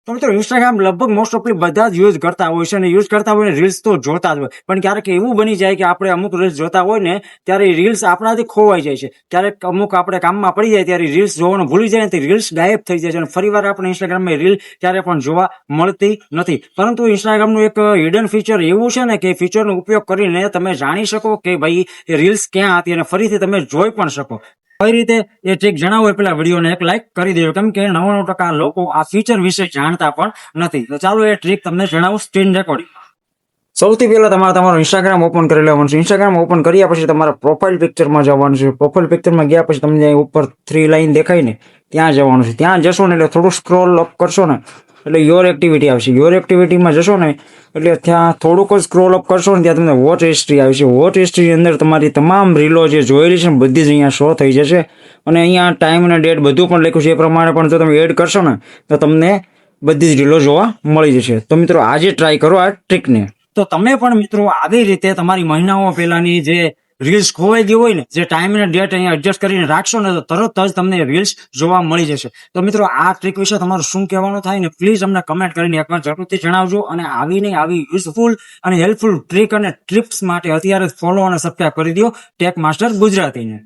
તો મિત્રો ઇન્સ્ટાગ્રામ લગભગ મોસ્ટ ઓફલી બધા જ યુઝ કરતા હોય છે અને યુઝ કરતા હોય ને રીલ્સ તો જોતા જ હોય, પણ ક્યારેક એવું બની જાય કે આપણે અમુક રીલ્સ જોતા હોય ને ત્યારે રીલ્સ આપણાથી ખોવાઈ જાય છે. ક્યારેક અમુક આપણે કામમાં પડી જાય ત્યારે રીલ્સ જોવાનું ભૂલી જાય ને રીલ્સ ગાયબ થઈ જાય છે અને ફરી વાર આપણે ઇન્સ્ટાગ્રામમાં રીલ ક્યારે પણ જોવા મળતી નથી. પરંતુ ઇન્સ્ટાગ્રામનું એક હિડન ફીચર એવું છે ને કે ફીચરનો ઉપયોગ કરીને તમે જાણી શકો કે ભાઈ એ રીલ્સ ક્યાં હતી અને ફરીથી તમે જોઈ પણ શકો. કઈ રીતે એ ટ્રીક જણાવો પેલા વિડીયોને એક લાઈક કરી દેજો, કેમ કે 99% લોકો આ ફીચર વિશે જાણતા પણ નથી. તો ચાલો એ ટ્રીક તમને જણાવું સ્ક્રીન રેકોર્ડિંગ. સૌથી પહેલા તમારે તમારું ઇન્સ્ટાગ્રામ ઓપન કરી લેવાનું છે. ઇન્સ્ટાગ્રામ ઓપન કર્યા પછી તમારા પ્રોફાઇલ પિક્ચરમાં જવાનું છે. પ્રોફાઇલ પિક્ચરમાં ગયા પછી તમને ઉપર 3 લાઈન દેખાય ને ત્યાં જવાનું છે. ત્યાં જશો ને એટલે થોડું સ્ક્રોલ અપ કરશો ને એટલે યોર એક્ટિવિટી આવશે. યોર એક્ટિવિટીમાં જશો ને એટલે ત્યાં થોડુંક જ સ્ક્રોલ અપ કરશો ને ત્યાં તમને વોચ હિસ્ટ્રી આવશે. વોચ હિસ્ટ્રીની અંદર તમારી તમામ રીલો જે જોયેલી છે ને બધી જ અહીંયા શો થઈ જશે અને અહીંયા ટાઈમ અને ડેટ બધું પણ લખ્યું છે. એ પ્રમાણે પણ જો તમે એડ કરશો ને તો તમને બધી જ રીલો જોવા મળી જશે. તો મિત્રો આજે ટ્રાય કરો આ ટ્રીકને. તો તમે પણ મિત્રો આવી રીતે તમારી મહિનાઓ પહેલાની જે રીલ્સ ખોવાઈ ગઈ હોય ને જે ટાઈમ અને ડેટ અહીંયા એડજસ્ટ કરીને રાખશો ને તો તરત જ તમને રીલ્સ જોવા મળી જશે. તો મિત્રો આ ટ્રીક વિશે તમારું શું કહેવાનું થાય ને પ્લીઝ અમને કમેન્ટ કરીને એકવાર જરૂરથી જણાવજો. અને આવી યુઝફુલ અને હેલ્પફુલ ટ્રીક અને ટિપ્સ માટે અત્યારે ફોલો અને સબસ્ક્રાઇબ કરી દો ટેક માસ્ટર ગુજરાતીને.